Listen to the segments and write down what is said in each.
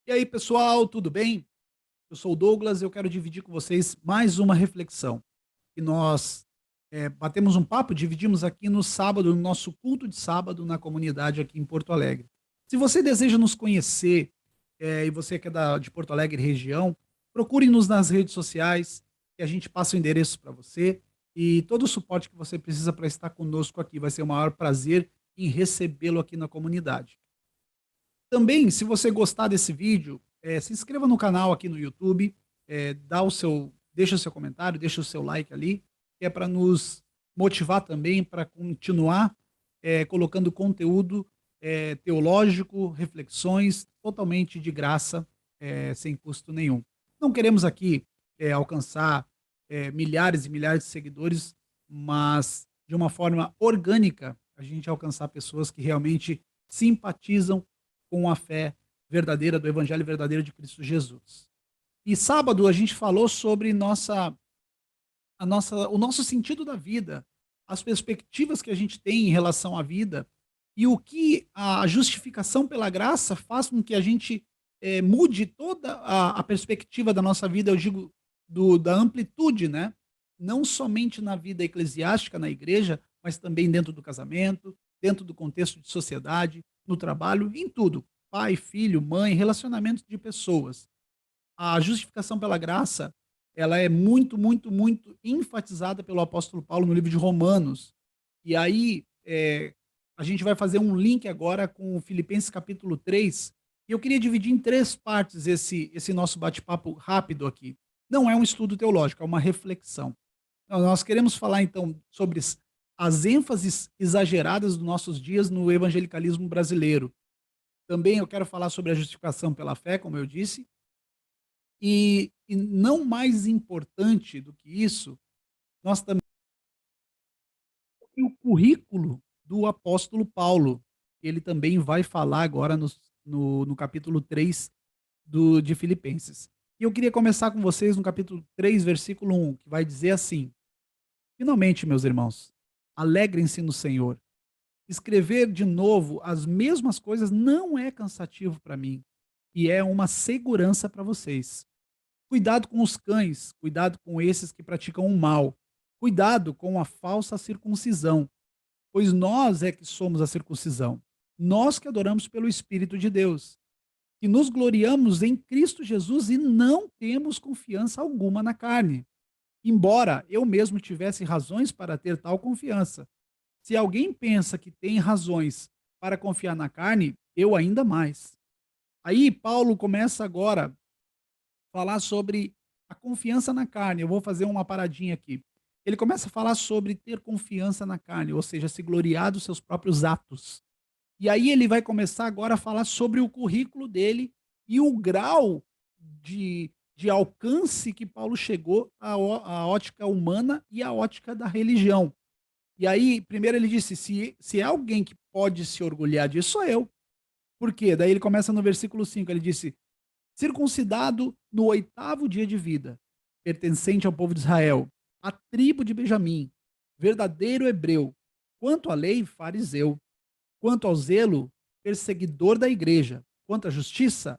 E aí, pessoal, tudo bem? Eu sou o Douglas e eu quero dividir com vocês mais uma reflexão. Que nós batemos um papo, dividimos aqui no sábado, no nosso culto de sábado na comunidade aqui em Porto Alegre. Se você deseja nos conhecer e você que é de Porto Alegre região, procure-nos nas redes sociais, que a gente passa o endereço para você e todo o suporte que você precisa para estar conosco aqui. Vai ser o maior prazer em recebê-lo aqui na comunidade. Também, se você gostar desse vídeo, se inscreva no canal aqui no YouTube, deixa o seu comentário, deixa o seu like ali, que é para nos motivar também para continuar colocando conteúdo teológico, reflexões totalmente de graça, sem custo nenhum. Não queremos aqui alcançar milhares e milhares de seguidores, mas de uma forma orgânica, a gente alcançar pessoas que realmente simpatizam com a fé verdadeira do Evangelho verdadeiro de Cristo Jesus. E sábado a gente falou sobre o nosso sentido da vida, as perspectivas que a gente tem em relação à vida e o que a justificação pela graça faz com que a gente mude toda a perspectiva da nossa vida, eu digo, da amplitude, né? Não somente na vida eclesiástica, na igreja, mas também dentro do casamento, dentro do contexto de sociedade, no trabalho, em tudo. Pai, filho, mãe, relacionamento de pessoas. A justificação pela graça, ela é muito, muito, muito enfatizada pelo apóstolo Paulo no livro de Romanos. E aí, a gente vai fazer um link agora com o Filipenses capítulo 3. E eu queria dividir em três partes esse nosso bate-papo rápido aqui. Não é um estudo teológico, é uma reflexão. Nós queremos falar, então, sobre as ênfases exageradas dos nossos dias no evangelicalismo brasileiro. Também eu quero falar sobre a justificação pela fé, como eu disse, e não mais importante do que isso, nós também temos o currículo do apóstolo Paulo. Ele também vai falar agora no capítulo 3 de Filipenses. E eu queria começar com vocês no capítulo 3, versículo 1, que vai dizer assim: finalmente, meus irmãos, alegrem-se no Senhor. Escrever de novo as mesmas coisas não é cansativo para mim e é uma segurança para vocês. Cuidado com os cães, cuidado com esses que praticam o mal, cuidado com a falsa circuncisão, pois nós é que somos a circuncisão, nós que adoramos pelo Espírito de Deus, que nos gloriamos em Cristo Jesus e não temos confiança alguma na carne, embora eu mesmo tivesse razões para ter tal confiança. Se alguém pensa que tem razões para confiar na carne, eu ainda mais. Aí Paulo começa agora a falar sobre a confiança na carne. Eu vou fazer uma paradinha aqui. Ele começa a falar sobre ter confiança na carne, ou seja, se gloriar dos seus próprios atos. E aí ele vai começar agora a falar sobre o currículo dele e o grau de alcance que Paulo chegou à ótica humana e à ótica da religião. E aí, primeiro ele disse: se é alguém que pode se orgulhar disso, sou eu. Por quê? Daí ele começa no versículo 5, ele disse: circuncidado no 8º dia de vida, pertencente ao povo de Israel, a tribo de Benjamim, verdadeiro hebreu, quanto à lei, fariseu, quanto ao zelo, perseguidor da igreja, quanto à justiça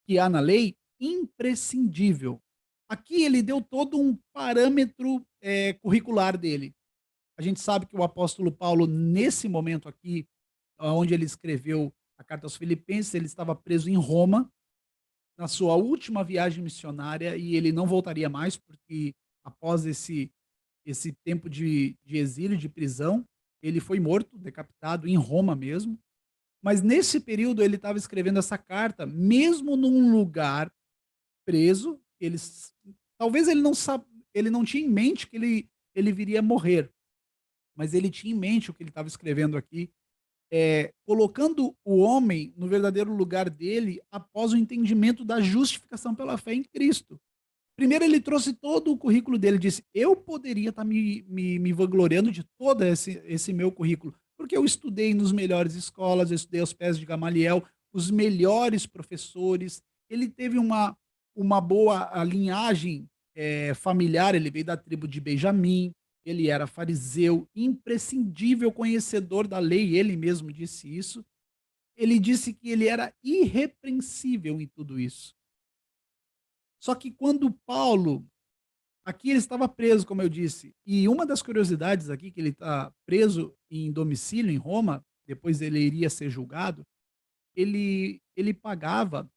que há na lei, imprescindível. Aqui ele deu todo um parâmetro curricular dele. A gente sabe que o apóstolo Paulo, nesse momento aqui, onde ele escreveu a carta aos Filipenses, ele estava preso em Roma, na sua última viagem missionária, e ele não voltaria mais, porque após esse tempo de exílio, de prisão, ele foi morto, decapitado em Roma mesmo. Mas nesse período ele estava escrevendo essa carta, mesmo num lugar preso. Talvez ele não tinha em mente que ele viria a morrer, mas ele tinha em mente o que ele estava escrevendo aqui, colocando o homem no verdadeiro lugar dele após o entendimento da justificação pela fé em Cristo. Primeiro ele trouxe todo o currículo dele, disse: eu poderia estar me vangloriando de todo esse meu currículo, porque eu estudei nas melhores escolas, eu estudei aos pés de Gamaliel, os melhores professores, ele teve uma boa linhagem familiar, ele veio da tribo de Benjamim, ele era fariseu, imprescindível conhecedor da lei, ele mesmo disse isso. ele disse que ele era irrepreensível em tudo isso. Só que quando Paulo, aqui ele estava preso, como eu disse, e uma das curiosidades aqui, que ele está preso em domicílio em Roma, depois ele iria ser julgado, ele pagava,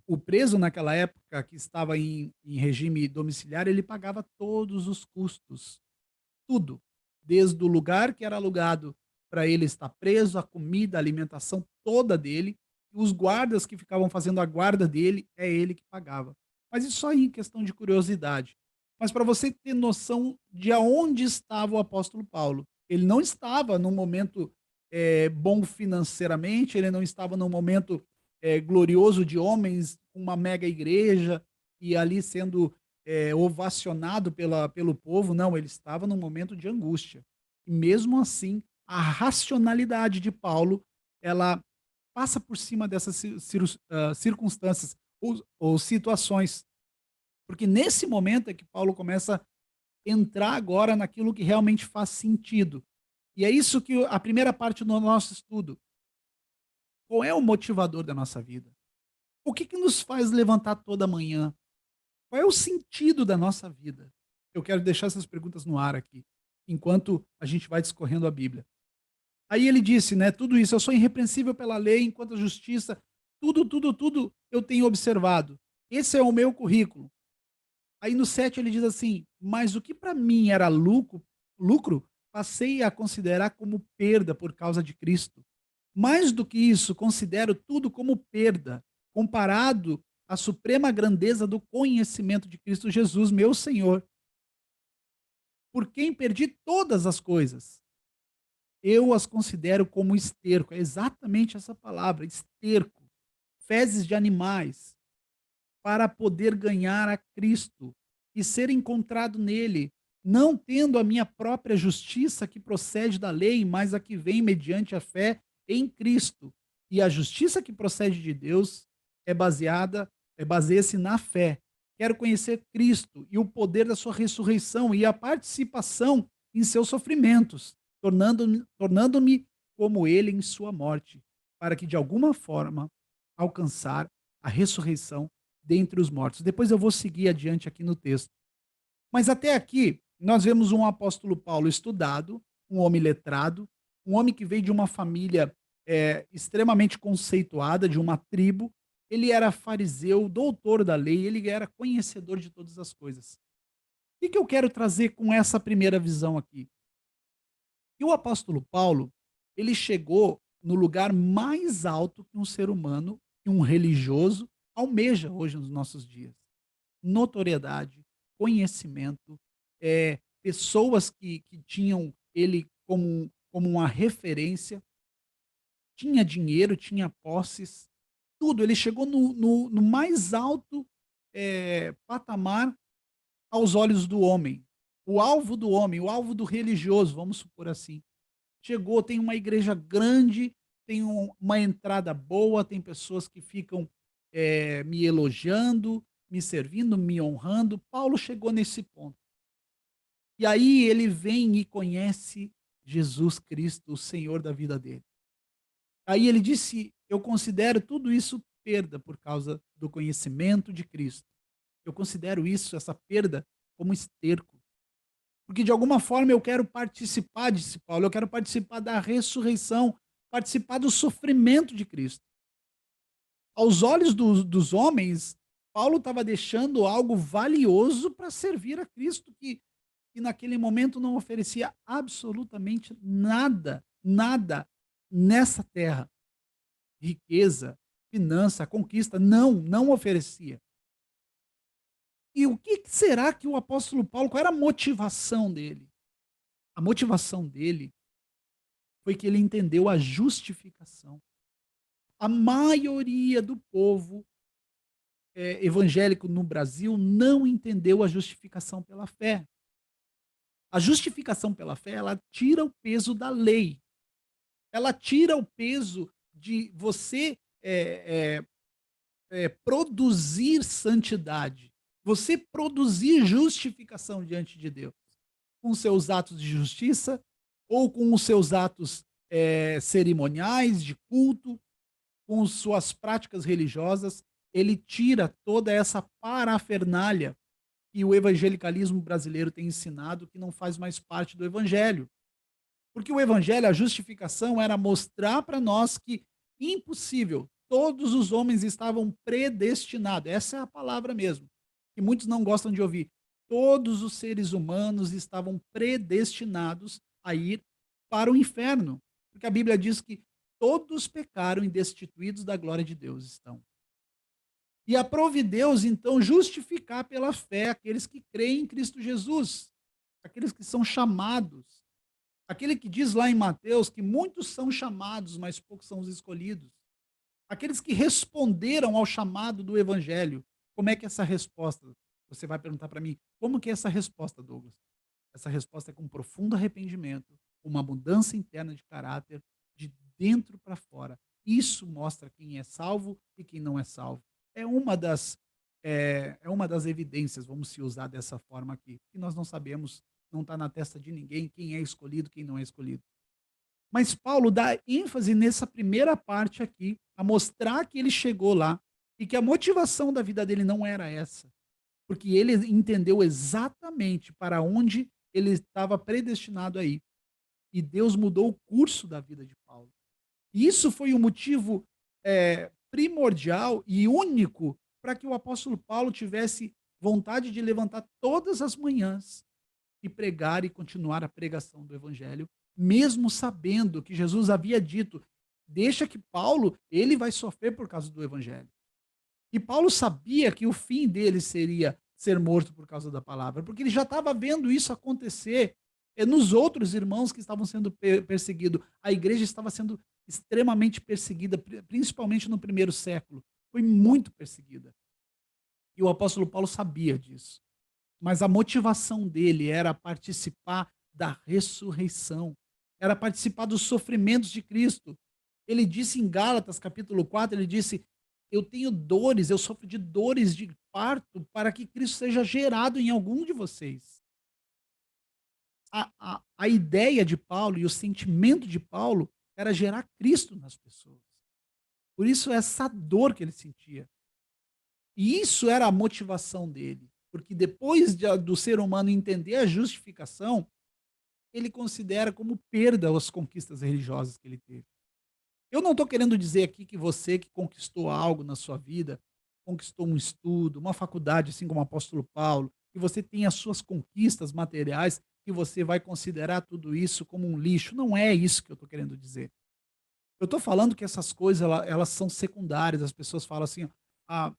o preso naquela época que estava em regime domiciliar, ele pagava todos os custos, tudo, desde o lugar que era alugado para ele estar preso, a comida, a alimentação toda dele, os guardas que ficavam fazendo a guarda dele, é ele que pagava. Mas isso aí em questão de curiosidade. Mas para você ter noção de aonde estava o apóstolo Paulo, ele não estava num momento bom financeiramente, ele não estava num momento glorioso de homens, uma mega igreja, e ali sendo ovacionado pelo povo, não, ele estava num momento de angústia. E mesmo assim, a racionalidade de Paulo, ela passa por cima dessas circunstâncias ou situações, porque nesse momento é que Paulo começa a entrar agora naquilo que realmente faz sentido. E é isso que a primeira parte do nosso estudo. Qual é o motivador da nossa vida? O que nos faz levantar toda manhã? Qual é o sentido da nossa vida? Eu quero deixar essas perguntas no ar aqui, enquanto a gente vai discorrendo a Bíblia. Aí ele disse, né, tudo isso, eu sou irrepreensível pela lei, enquanto a justiça, tudo eu tenho observado. Esse é o meu currículo. Aí no 7 ele diz assim, mas o que para mim era lucro, passei a considerar como perda por causa de Cristo. Mais do que isso, considero tudo como perda, comparado à suprema grandeza do conhecimento de Cristo Jesus, meu Senhor, por quem perdi todas as coisas. Eu as considero como esterco, é exatamente essa palavra, esterco, fezes de animais, para poder ganhar a Cristo e ser encontrado nele, não tendo a minha própria justiça que procede da lei, mas a que vem mediante a fé em Cristo. E a justiça que procede de Deus baseia-se na fé. Quero conhecer Cristo e o poder da sua ressurreição e a participação em seus sofrimentos, tornando-me como ele em sua morte, para que de alguma forma alcançar a ressurreição dentre os mortos. Depois eu vou seguir adiante aqui no texto. Mas até aqui, nós vemos um apóstolo Paulo estudado, um homem letrado, um homem que veio de uma família extremamente conceituada, de uma tribo. Ele era fariseu, doutor da lei, ele era conhecedor de todas as coisas. O que eu quero trazer com essa primeira visão aqui? Que o apóstolo Paulo, ele chegou no lugar mais alto que um ser humano, que um religioso, almeja hoje nos nossos dias. Notoriedade, conhecimento, pessoas que tinham ele como uma referência, tinha dinheiro, tinha posses, tudo. Ele chegou no mais alto patamar aos olhos do homem. O alvo do homem, o alvo do religioso, vamos supor assim. Chegou, tem uma igreja grande, tem uma entrada boa, tem pessoas que ficam me elogiando, me servindo, me honrando. Paulo chegou nesse ponto. E aí ele vem e conhece Jesus Cristo, o Senhor da vida dele. Aí ele disse: eu considero tudo isso perda por causa do conhecimento de Cristo. Eu considero isso, essa perda, como esterco. Porque de alguma forma eu quero participar, disse Paulo, eu quero participar da ressurreição, participar do sofrimento de Cristo. Aos olhos dos homens, Paulo estava deixando algo valioso para servir a Cristo, que naquele momento não oferecia absolutamente nada, nada nessa terra. Riqueza, finança, conquista, não oferecia. E o que será que o apóstolo Paulo, qual era a motivação dele? A motivação dele foi que ele entendeu a justificação. A maioria do povo evangélico no Brasil não entendeu a justificação pela fé. A justificação pela fé, ela tira o peso da lei. Ela tira o peso de você produzir santidade. Você produzir justificação diante de Deus. Com seus atos de justiça ou com os seus atos cerimoniais, de culto, com suas práticas religiosas, ele tira toda essa parafernália que o evangelicalismo brasileiro tem ensinado, que não faz mais parte do evangelho. Porque o evangelho, a justificação era mostrar para nós que impossível, todos os homens estavam predestinados. Essa é a palavra mesmo, que muitos não gostam de ouvir. Todos os seres humanos estavam predestinados a ir para o inferno. Porque a Bíblia diz que todos pecaram e destituídos da glória de Deus estão. E aprove Deus, então, justificar pela fé aqueles que creem em Cristo Jesus, aqueles que são chamados. Aquele que diz lá em Mateus que muitos são chamados, mas poucos são os escolhidos. Aqueles que responderam ao chamado do evangelho. Como é que é essa resposta? Você vai perguntar para mim, como que é essa resposta, Douglas? Essa resposta é com profundo arrependimento, uma mudança interna de caráter, de dentro para fora. Isso mostra quem é salvo e quem não é salvo. É uma das é uma das evidências, vamos se usar dessa forma aqui, que nós não sabemos, não está na testa de ninguém quem é escolhido, quem não é escolhido. Mas Paulo dá ênfase nessa primeira parte aqui, a mostrar que ele chegou lá e que a motivação da vida dele não era essa, porque ele entendeu exatamente para onde ele estava predestinado a ir. E Deus mudou o curso da vida de Paulo. E isso foi o motivo primordial e único para que o apóstolo Paulo tivesse vontade de levantar todas as manhãs e pregar e continuar a pregação do evangelho, mesmo sabendo que Jesus havia dito: deixa que Paulo, ele vai sofrer por causa do evangelho. E Paulo sabia que o fim dele seria ser morto por causa da palavra, porque ele já estava vendo isso acontecer nos outros irmãos que estavam sendo perseguidos. A igreja estava sendo extremamente perseguida, principalmente no primeiro século. Foi muito perseguida. E o apóstolo Paulo sabia disso. Mas a motivação dele era participar da ressurreição, era participar dos sofrimentos de Cristo. Ele disse em Gálatas, capítulo 4, ele disse: eu tenho dores, eu sofro de dores de parto para que Cristo seja gerado em algum de vocês. A ideia de Paulo e o sentimento de Paulo era gerar Cristo nas pessoas. Por isso, essa dor que ele sentia. E isso era a motivação dele. Porque depois do ser humano entender a justificação, ele considera como perda as conquistas religiosas que ele teve. Eu não estou querendo dizer aqui que você que conquistou algo na sua vida, conquistou um estudo, uma faculdade, assim como o apóstolo Paulo, que você tem as suas conquistas materiais, que você vai considerar tudo isso como um lixo. Não é isso que eu estou querendo dizer. Eu estou falando que essas coisas elas são secundárias. As pessoas falam assim: ah,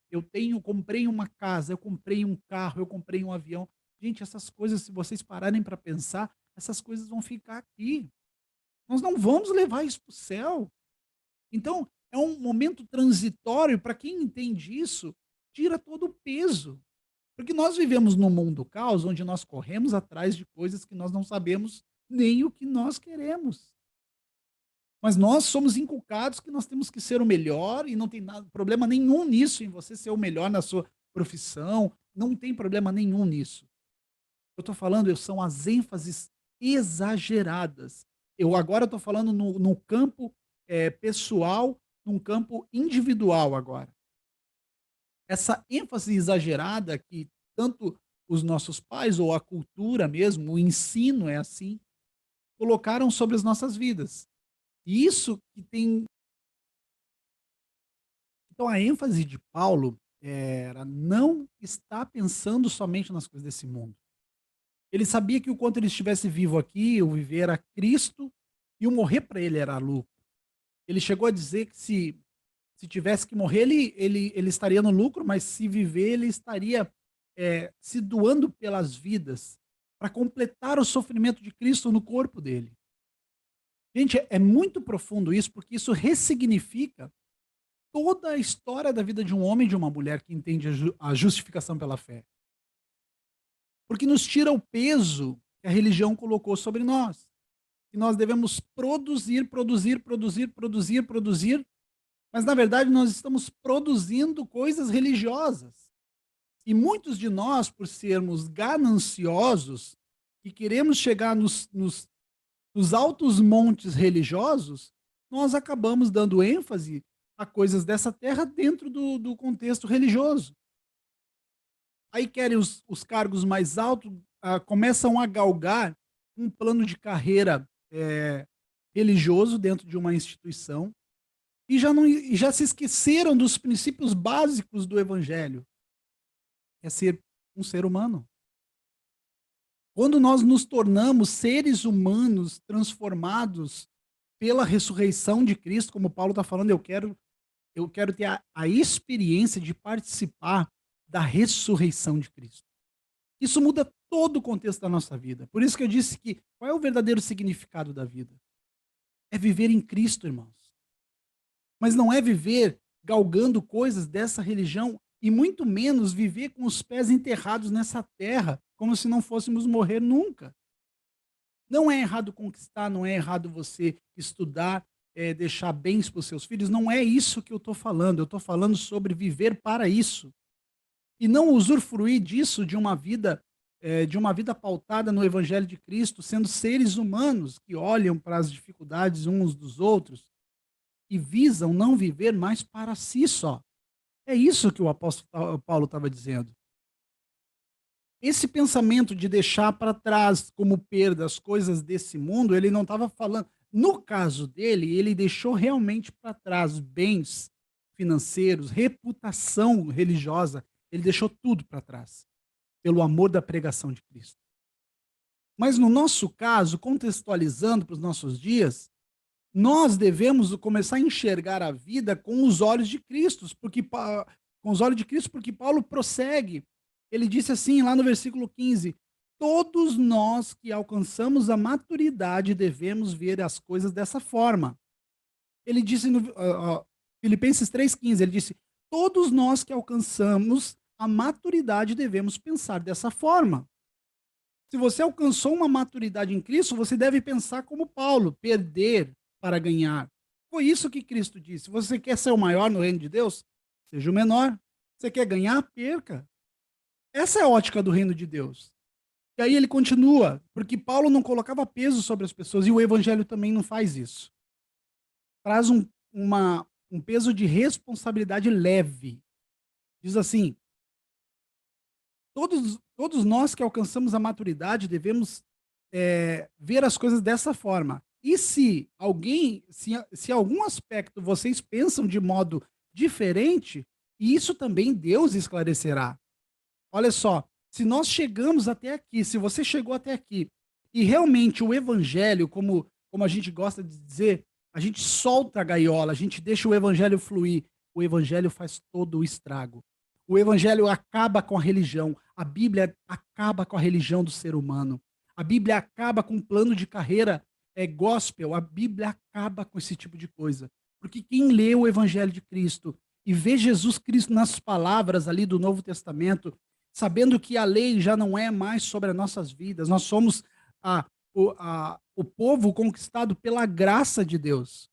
comprei uma casa, eu comprei um carro, eu comprei um avião. Gente, essas coisas, se vocês pararem para pensar, essas coisas vão ficar aqui. Nós não vamos levar isso para o céu. Então, é um momento transitório. Para quem entende isso, tira todo o peso. Porque nós vivemos num mundo caos, onde nós corremos atrás de coisas que nós não sabemos nem o que nós queremos. Mas nós somos inculcados que nós temos que ser o melhor e não tem problema nenhum nisso, em você ser o melhor na sua profissão, não tem problema nenhum nisso. Eu estou falando, são as ênfases exageradas. Eu agora estou falando no campo pessoal, num campo individual agora. Essa ênfase exagerada que tanto os nossos pais ou a cultura mesmo, o ensino é assim, colocaram sobre as nossas vidas. E isso que tem. Então a ênfase de Paulo era não estar pensando somente nas coisas desse mundo. Ele sabia que o quanto ele estivesse vivo aqui, o viver era Cristo e o morrer para ele era lucro. Ele chegou a dizer que se tivesse que morrer, ele estaria no lucro, mas se viver, ele estaria se doando pelas vidas para completar o sofrimento de Cristo no corpo dele. Gente, é muito profundo isso, porque isso ressignifica toda a história da vida de um homem e de uma mulher que entende a justificação pela fé. Porque nos tira o peso que a religião colocou sobre nós. Que nós devemos produzir, produzir, produzir, produzir, produzir, mas na verdade nós estamos produzindo coisas religiosas. E muitos de nós, por sermos gananciosos e queremos chegar nos nos altos montes religiosos, nós acabamos dando ênfase a coisas dessa terra dentro do contexto religioso. Aí querem os cargos mais altos, começam a galgar um plano de carreira religioso dentro de uma instituição e já, não, e já se esqueceram dos princípios básicos do evangelho, que é ser um ser humano. Quando nós nos tornamos seres humanos transformados pela ressurreição de Cristo, como Paulo está falando, eu quero ter a experiência de participar da ressurreição de Cristo. Isso muda todo o contexto da nossa vida. Por isso que eu disse que qual é o verdadeiro significado da vida? É viver em Cristo, irmãos. Mas não é viver galgando coisas dessa religião e muito menos viver com os pés enterrados nessa terra, como se não fôssemos morrer nunca. Não é errado conquistar, não é errado você estudar, deixar bens para os seus filhos, não é isso que eu estou falando. Eu estou falando sobre viver para isso. E não usufruir disso de uma vida pautada no Evangelho de Cristo, sendo seres humanos que olham para as dificuldades uns dos outros e visam não viver mais para si só. É isso que o apóstolo Paulo estava dizendo. Esse pensamento de deixar para trás como perda as coisas desse mundo, ele não estava falando. No caso dele, ele deixou realmente para trás bens financeiros, reputação religiosa, ele deixou tudo para trás, pelo amor da pregação de Cristo. Mas no nosso caso, contextualizando para os nossos dias, nós devemos começar a enxergar a vida com os olhos de Cristo, porque Paulo prossegue. Ele disse assim, lá no versículo 15: todos nós que alcançamos a maturidade devemos ver as coisas dessa forma. Ele disse no Filipenses 3,15, ele disse: todos nós que alcançamos a maturidade devemos pensar dessa forma. Se você alcançou uma maturidade em Cristo, você deve pensar como Paulo, perder para ganhar. Foi isso que Cristo disse. Você quer ser o maior no reino de Deus? Seja o menor. Você quer ganhar? Perca. Essa é a ótica do reino de Deus. E aí ele continua, porque Paulo não colocava peso sobre as pessoas, e o evangelho também não faz isso. Traz um peso de responsabilidade leve. Diz assim: todos nós que alcançamos a maturidade devemos ver as coisas dessa forma. E se algum aspecto vocês pensam de modo diferente, isso também Deus esclarecerá. Olha só, se nós chegamos até aqui, se você chegou até aqui, e realmente o evangelho, como a gente gosta de dizer, a gente solta a gaiola, a gente deixa o evangelho fluir, o evangelho faz todo o estrago. O evangelho acaba com a religião, a Bíblia acaba com a religião do ser humano. A Bíblia acaba com um plano de carreira gospel, a Bíblia acaba com esse tipo de coisa. Porque quem lê o evangelho de Cristo e vê Jesus Cristo nas palavras ali do Novo Testamento, sabendo que a lei já não é mais sobre as nossas vidas, nós somos o povo conquistado pela graça de Deus,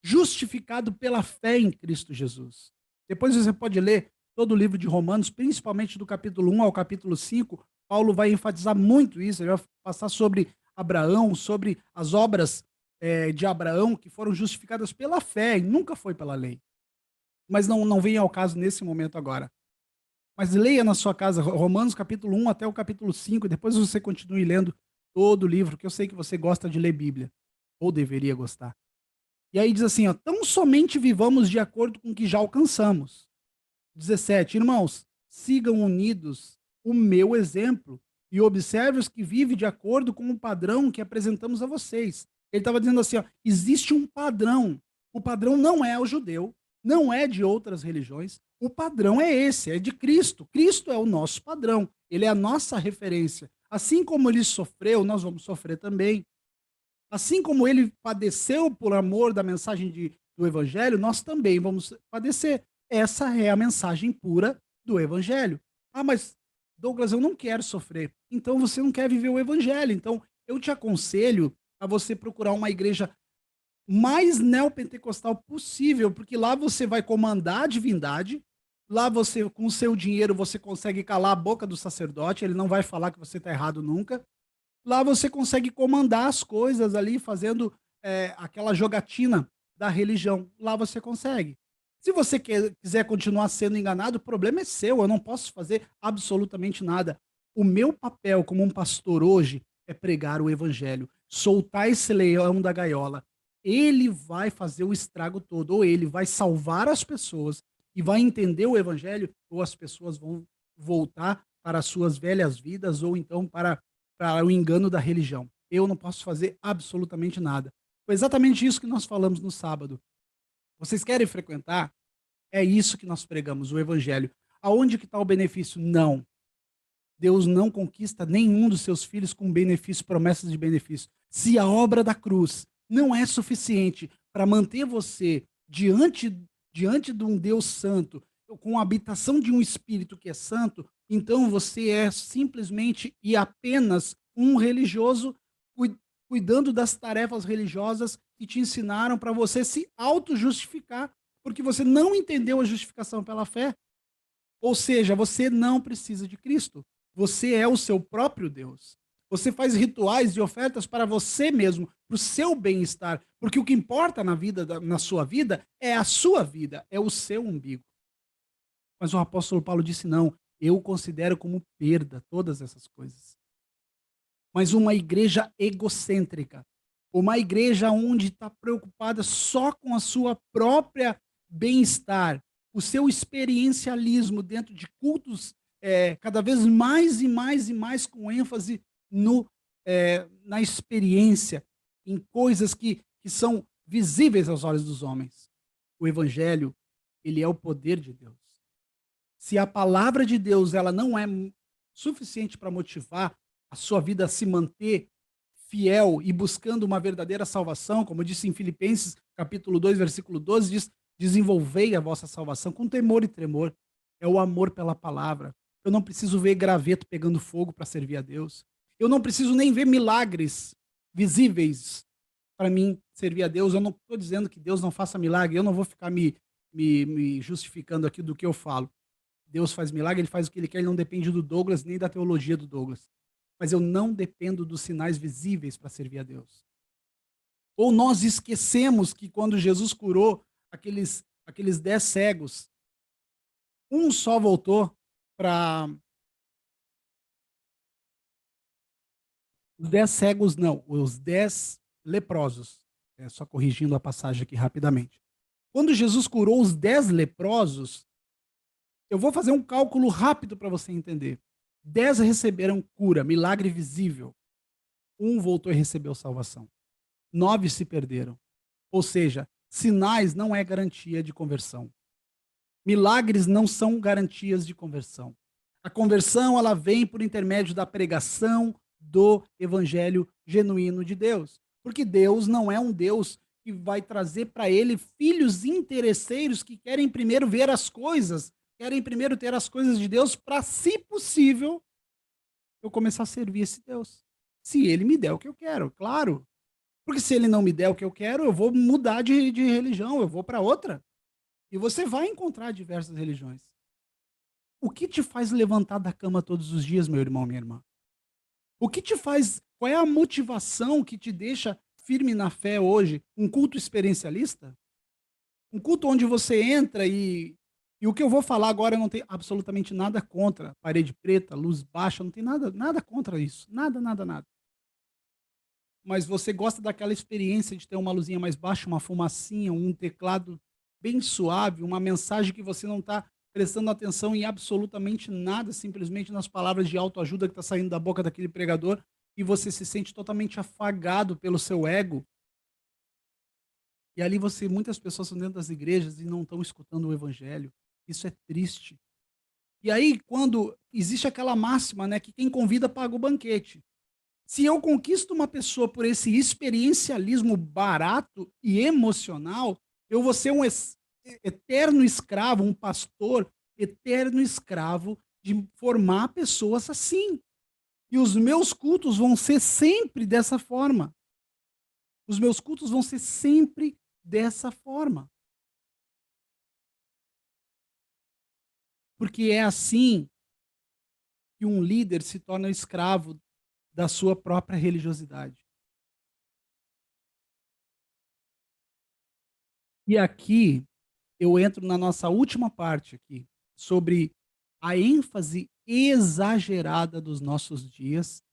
justificado pela fé em Cristo Jesus. Depois você pode ler todo o livro de Romanos, principalmente do capítulo 1 ao capítulo 5, Paulo vai enfatizar muito isso, ele vai passar sobre Abraão, sobre as obras de Abraão que foram justificadas pela fé e nunca foi pela lei. Mas não vem ao caso nesse momento agora. Mas leia na sua casa Romanos capítulo 1 até o capítulo 5, e depois você continue lendo todo o livro, que eu sei que você gosta de ler Bíblia, ou deveria gostar. E aí diz assim, ó: tão somente vivamos de acordo com o que já alcançamos. 17, irmãos, sigam unidos o meu exemplo e observe os que vivem de acordo com o padrão que apresentamos a vocês. Ele estava dizendo assim, ó, existe um padrão. O padrão não é o judeu, não é de outras religiões. O padrão é esse, é de Cristo. Cristo é o nosso padrão, ele é a nossa referência. Assim como ele sofreu, nós vamos sofrer também. Assim como ele padeceu por amor da mensagem do evangelho, nós também vamos padecer. Essa é a mensagem pura do evangelho. Ah, mas Douglas, eu não quero sofrer. Então você não quer viver o evangelho. Então eu te aconselho a você procurar uma igreja mais neopentecostal possível, porque lá você vai comandar a divindade, lá você, com o seu dinheiro, você consegue calar a boca do sacerdote, ele não vai falar que você está errado nunca. Lá você consegue comandar as coisas ali, fazendo aquela jogatina da religião. Lá você consegue. Se você quiser continuar sendo enganado, o problema é seu. Eu não posso fazer absolutamente nada. O meu papel como um pastor hoje é pregar o evangelho, soltar esse leão da gaiola. Ele vai fazer o estrago todo, ou ele vai salvar as pessoas e vai entender o evangelho, ou as pessoas vão voltar para as suas velhas vidas, ou então para o engano da religião. Eu não posso fazer absolutamente nada. Foi exatamente isso que nós falamos no sábado. Vocês querem frequentar? É isso que nós pregamos, o evangelho. Aonde que está o benefício? Não. Deus não conquista nenhum dos seus filhos com benefício, promessas de benefício. Se a obra da cruz não é suficiente para manter você diante de um Deus santo, com a habitação de um espírito que é santo, então você é simplesmente e apenas um religioso cuidando das tarefas religiosas que te ensinaram para você se auto-justificar, porque você não entendeu a justificação pela fé. Ou seja, você não precisa de Cristo. Você é o seu próprio Deus. Você faz rituais e ofertas para você mesmo, para o seu bem-estar, porque o que importa na sua vida é a sua vida, é o seu umbigo. Mas o apóstolo Paulo disse: não, eu considero como perda todas essas coisas. Mas uma igreja egocêntrica, uma igreja onde está preocupada só com a sua própria bem-estar, o seu experiencialismo dentro de cultos cada vez mais e mais e mais com ênfase na experiência, em coisas que são visíveis aos olhos dos homens. O evangelho, ele é o poder de Deus. Se a palavra de Deus ela não é suficiente para motivar a sua vida a se manter fiel e buscando uma verdadeira salvação, como disse em Filipenses, capítulo 2, versículo 12, diz: desenvolvei a vossa salvação com temor e tremor. É o amor pela palavra. Eu não preciso ver graveto pegando fogo para servir a Deus. Eu não preciso nem ver milagres visíveis para mim servir a Deus. Eu não estou dizendo que Deus não faça milagre. Eu não vou ficar me justificando aqui do que eu falo. Deus faz milagre, ele faz o que ele quer, ele não depende do Douglas nem da teologia do Douglas. Mas eu não dependo dos sinais visíveis para servir a Deus. Ou nós esquecemos que quando Jesus curou aqueles 10 cegos, um só voltou para. Os 10 cegos, não, os 10 leprosos. Só corrigindo a passagem aqui rapidamente. Quando Jesus curou os 10 leprosos, eu vou fazer um cálculo rápido para você entender. 10 receberam cura, milagre visível. Um voltou e recebeu salvação. 9 se perderam. Ou seja, sinais não é garantia de conversão. Milagres não são garantias de conversão. A conversão ela vem por intermédio da pregação do evangelho genuíno de Deus. Porque Deus não é um Deus que vai trazer para ele filhos interesseiros que querem primeiro ver as coisas, querem primeiro ter as coisas de Deus para, se possível, eu começar a servir esse Deus. Se ele me der o que eu quero, claro. Porque se ele não me der o que eu quero, eu vou mudar de religião, eu vou para outra. E você vai encontrar diversas religiões. O que te faz levantar da cama todos os dias, meu irmão, minha irmã? O que te faz, qual é a motivação que te deixa firme na fé hoje? Um culto experiencialista? Um culto onde você entra e o que eu vou falar agora eu não tenho absolutamente nada contra. Parede preta, luz baixa, não tem nada contra isso. Nada, nada, nada. Mas você gosta daquela experiência de ter uma luzinha mais baixa, uma fumacinha, um teclado bem suave, uma mensagem que você não está prestando atenção em absolutamente nada, simplesmente nas palavras de autoajuda que está saindo da boca daquele pregador, e você se sente totalmente afagado pelo seu ego. E ali muitas pessoas estão dentro das igrejas e não estão escutando o evangelho. Isso é triste. E aí, quando existe aquela máxima, né, que quem convida paga o banquete. Se eu conquisto uma pessoa por esse experiencialismo barato e emocional, eu vou ser um eterno escravo, um pastor eterno escravo de formar pessoas assim. E os meus cultos vão ser sempre dessa forma. Os meus cultos vão ser sempre dessa forma. Porque é assim que um líder se torna escravo da sua própria religiosidade. E aqui eu entro na nossa última parte aqui, sobre a ênfase exagerada dos nossos dias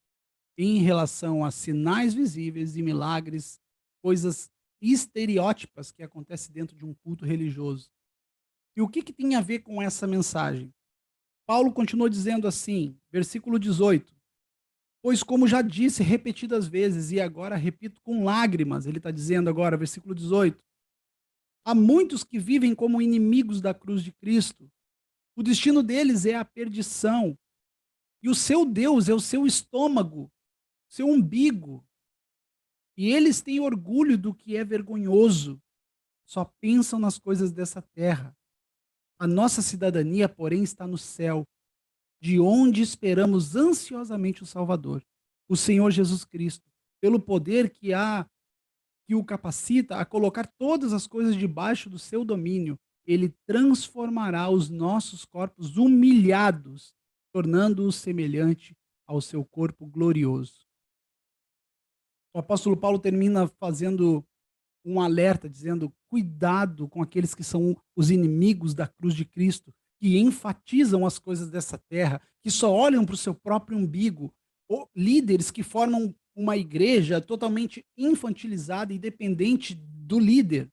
em relação a sinais visíveis e milagres, coisas estereótipas que acontecem dentro de um culto religioso. E o que, que tem a ver com essa mensagem? Paulo continua dizendo assim, versículo 18: pois, como já disse repetidas vezes, e agora repito com lágrimas, ele está dizendo agora, versículo 18: há muitos que vivem como inimigos da cruz de Cristo. O destino deles é a perdição. E o seu Deus é o seu estômago, seu umbigo. E eles têm orgulho do que é vergonhoso. Só pensam nas coisas dessa terra. A nossa cidadania, porém, está no céu, de onde esperamos ansiosamente o Salvador, o Senhor Jesus Cristo, pelo poder que o capacita a colocar todas as coisas debaixo do seu domínio. Ele transformará os nossos corpos humilhados, tornando-os semelhante ao seu corpo glorioso. O apóstolo Paulo termina fazendo um alerta, dizendo: cuidado com aqueles que são os inimigos da cruz de Cristo, que enfatizam as coisas dessa terra, que só olham para o seu próprio umbigo, ou líderes que formam uma igreja totalmente infantilizada e dependente do líder.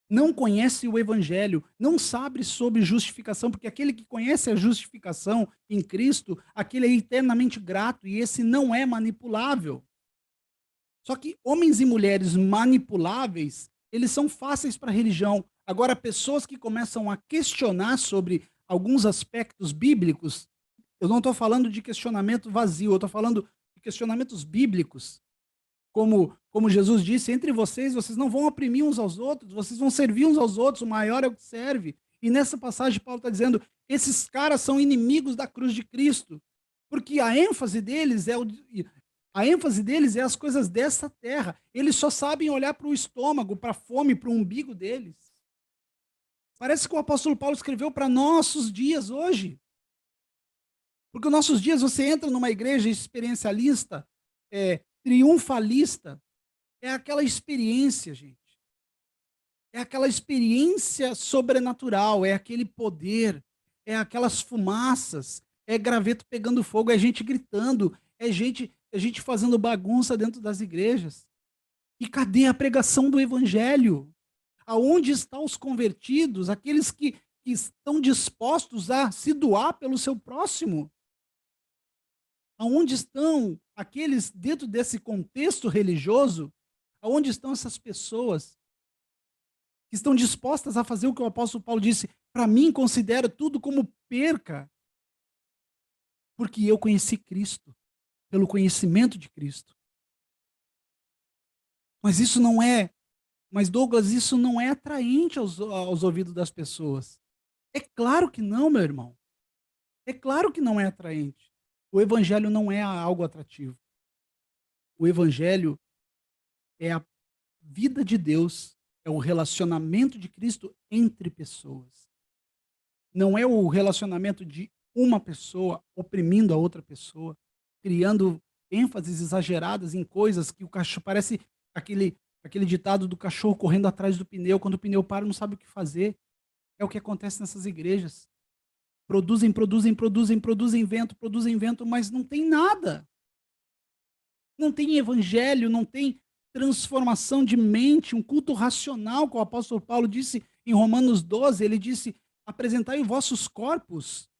Não conhece o evangelho, não sabe sobre justificação, porque aquele que conhece a justificação em Cristo, aquele é eternamente grato e esse não é manipulável. Só que homens e mulheres manipuláveis, eles são fáceis para a religião. Agora, pessoas que começam a questionar sobre alguns aspectos bíblicos, eu não estou falando de questionamento vazio, eu estou falando de questionamentos bíblicos. Como Jesus disse, entre vocês, vocês não vão oprimir uns aos outros, vocês vão servir uns aos outros, o maior é o que serve. E nessa passagem, Paulo está dizendo, esses caras são inimigos da cruz de Cristo, porque a ênfase deles é as coisas dessa terra. Eles só sabem olhar para o estômago, para a fome, para o umbigo deles. Parece que o apóstolo Paulo escreveu para nossos dias hoje. Porque nos nossos dias você entra numa igreja experiencialista, triunfalista, é aquela experiência, gente. É aquela experiência sobrenatural, é aquele poder, é aquelas fumaças, é graveto pegando fogo, é gente gritando, é gente fazendo bagunça dentro das igrejas. E cadê a pregação do evangelho? Aonde estão os convertidos, aqueles que estão dispostos a se doar pelo seu próximo? Aonde estão aqueles dentro desse contexto religioso? Aonde estão essas pessoas que estão dispostas a fazer o que o apóstolo Paulo disse? Para mim, considero tudo como perca, porque eu conheci Cristo, pelo conhecimento de Cristo. Mas isso não é, mas Douglas, isso não é atraente aos ouvidos das pessoas. É claro que não, meu irmão. É claro que não é atraente. O evangelho não é algo atrativo. O evangelho é a vida de Deus, é o relacionamento de Cristo entre pessoas. Não é o relacionamento de uma pessoa oprimindo a outra pessoa, criando ênfases exageradas em coisas que o cachorro parece aquele ditado do cachorro correndo atrás do pneu, quando o pneu para não sabe o que fazer. É o que acontece nessas igrejas. Produzem vento, mas não tem nada. Não tem evangelho, não tem transformação de mente, um culto racional, como o apóstolo Paulo disse em Romanos 12, ele disse: apresentai os vossos corpos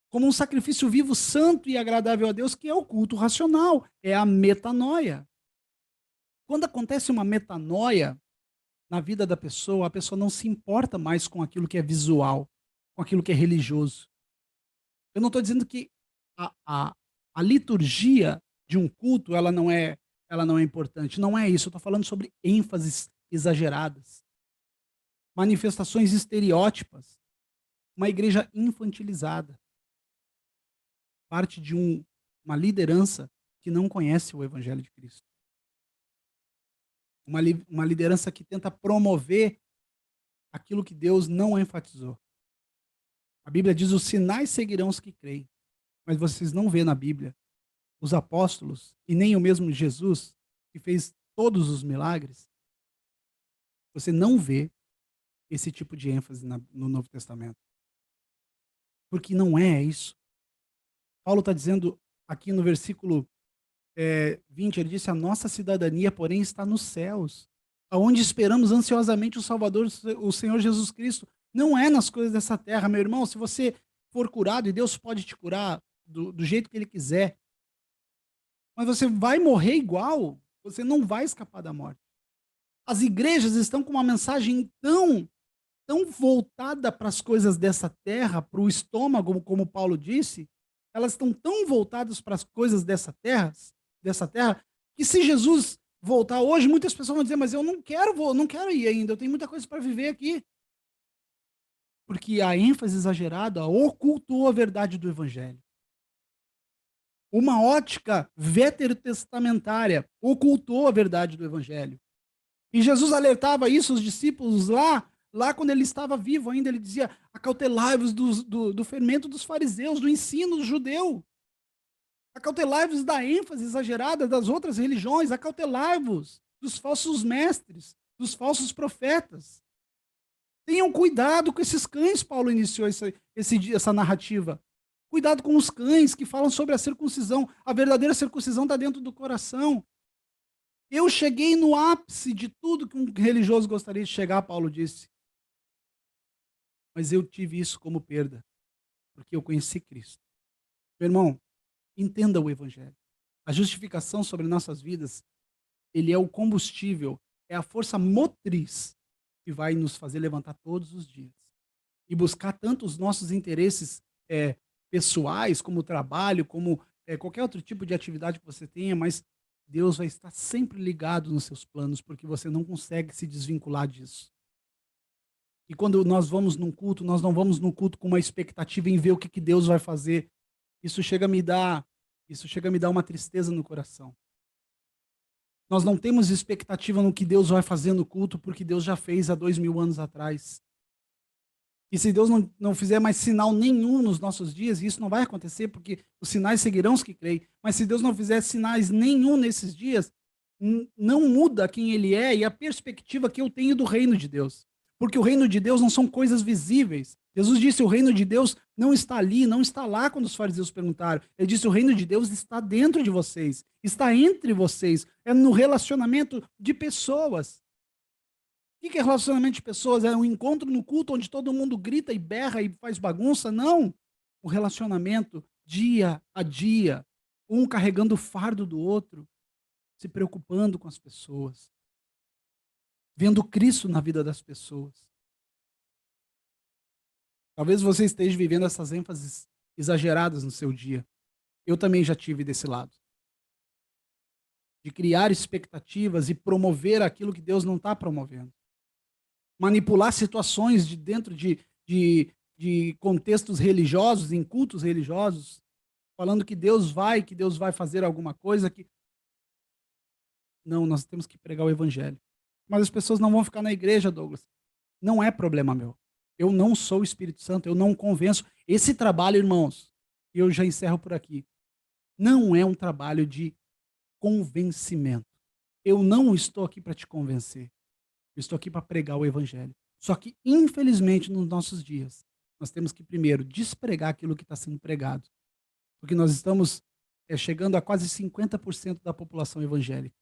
como um sacrifício vivo, santo e agradável a Deus, que é o culto racional, é a metanoia. Quando acontece uma metanoia na vida da pessoa, a pessoa não se importa mais com aquilo que é visual, com aquilo que é religioso. Eu não estou dizendo que a, a, a liturgia de um culto ela não é importante. Não é isso. Eu estou falando sobre ênfases exageradas, manifestações estereótipas, uma igreja infantilizada, parte de uma liderança que não conhece o Evangelho de Cristo. Uma liderança que tenta promover aquilo que Deus não enfatizou. A Bíblia diz: os sinais seguirão os que creem. Mas vocês não vê na Bíblia os apóstolos e nem o mesmo Jesus, que fez todos os milagres, você não vê esse tipo de ênfase no Novo Testamento. Porque não é isso. Paulo está dizendo aqui no versículo 20, ele disse: a nossa cidadania, porém, está nos céus, aonde esperamos ansiosamente o Salvador, o Senhor Jesus Cristo. Não é nas coisas dessa terra, meu irmão. Se você for curado, e Deus pode te curar do jeito que Ele quiser, mas você vai morrer igual, você não vai escapar da morte. As igrejas estão com uma mensagem tão voltada para as coisas dessa terra, para o estômago, como Paulo disse, elas estão tão voltadas para as coisas dessa terra, que se Jesus voltar hoje, muitas pessoas vão dizer: mas eu não quero ir ainda, eu tenho muita coisa para viver aqui. Porque a ênfase exagerada ocultou a verdade do evangelho. Uma ótica veterotestamentária ocultou a verdade do evangelho. E Jesus alertava isso aos discípulos lá quando ele estava vivo ainda. Ele dizia: acautelai-vos do fermento dos fariseus, do ensino judeu. Acautelai-vos da ênfase exagerada das outras religiões. Acautelai-vos dos falsos mestres, dos falsos profetas. Tenham cuidado com esses cães. Paulo iniciou essa narrativa. Cuidado com os cães que falam sobre a circuncisão. A verdadeira circuncisão está dentro do coração. Eu cheguei no ápice de tudo que um religioso gostaria de chegar, Paulo disse. Mas eu tive isso como perda, porque eu conheci Cristo. Meu irmão, entenda o evangelho. A justificação sobre nossas vidas, ele é o combustível, é a força motriz que vai nos fazer levantar todos os dias e buscar tanto os nossos interesses pessoais, como o trabalho, como qualquer outro tipo de atividade que você tenha, mas Deus vai estar sempre ligado nos seus planos, porque você não consegue se desvincular disso. E quando nós vamos num culto, nós não vamos num culto com uma expectativa em ver o que Deus vai fazer. Isso chega a me dar uma tristeza no coração. Nós não temos expectativa no que Deus vai fazer no culto, porque Deus já fez há 2000 anos atrás. E se Deus não fizer mais sinal nenhum nos nossos dias, e isso não vai acontecer, porque os sinais seguirão os que creem, mas se Deus não fizer sinais nenhum nesses dias, não muda quem Ele é e a perspectiva que eu tenho do reino de Deus. Porque o reino de Deus não são coisas visíveis. Jesus disse: o reino de Deus não está ali, não está lá, quando os fariseus perguntaram. Ele disse: o reino de Deus está dentro de vocês, está entre vocês, é no relacionamento de pessoas. O que é relacionamento de pessoas? É um encontro no culto onde todo mundo grita e berra e faz bagunça? Não. O relacionamento dia a dia, um carregando o fardo do outro, se preocupando com as pessoas, vendo Cristo na vida das pessoas. Talvez você esteja vivendo essas ênfases exageradas no seu dia. Eu também já tive desse lado. De criar expectativas e promover aquilo que Deus não está promovendo. Manipular situações dentro de contextos religiosos, em cultos religiosos, falando que Deus vai fazer alguma coisa que... Não, nós temos que pregar o evangelho. Mas as pessoas não vão ficar na igreja, Douglas. Não é problema meu. Eu não sou o Espírito Santo, eu não convenço. Esse trabalho, irmãos, e eu já encerro por aqui, não é um trabalho de convencimento. Eu não estou aqui para te convencer. Eu estou aqui para pregar o evangelho. Só que, infelizmente, nos nossos dias, nós temos que, primeiro, despregar aquilo que está sendo pregado. Porque nós estamos chegando a quase 50% da população evangélica.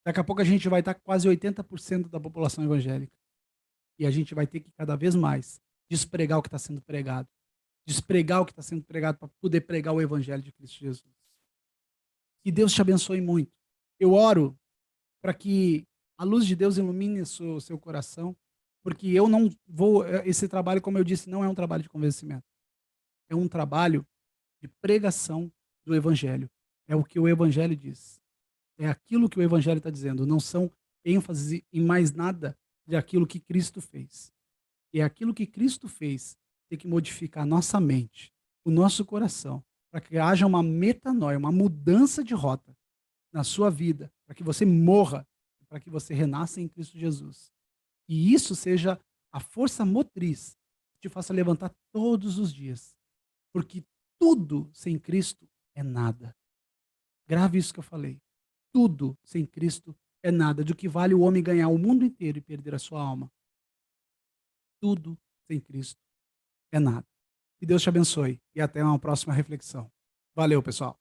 Daqui a pouco a gente vai estar quase 80% da população evangélica. E a gente vai ter que, cada vez mais, despregar o que está sendo pregado. Despregar o que está sendo pregado para poder pregar o evangelho de Cristo Jesus. Que Deus te abençoe muito. Eu oro para que a luz de Deus ilumine o seu coração, porque eu não vou... Esse trabalho, como eu disse, não é um trabalho de convencimento. É um trabalho de pregação do evangelho. É o que o evangelho diz. É aquilo que o evangelho está dizendo. Não são ênfase em mais nada de aquilo que Cristo fez. E é aquilo que Cristo fez tem que modificar a nossa mente, o nosso coração, para que haja uma metanoia, uma mudança de rota na sua vida, para que você morra, para que você renasça em Cristo Jesus. E isso seja a força motriz que te faça levantar todos os dias. Porque tudo sem Cristo é nada. Grave isso que eu falei. Tudo sem Cristo é nada. De que vale o homem ganhar o mundo inteiro e perder a sua alma? Tudo sem Cristo é nada. Que Deus te abençoe e até uma próxima reflexão. Valeu, pessoal.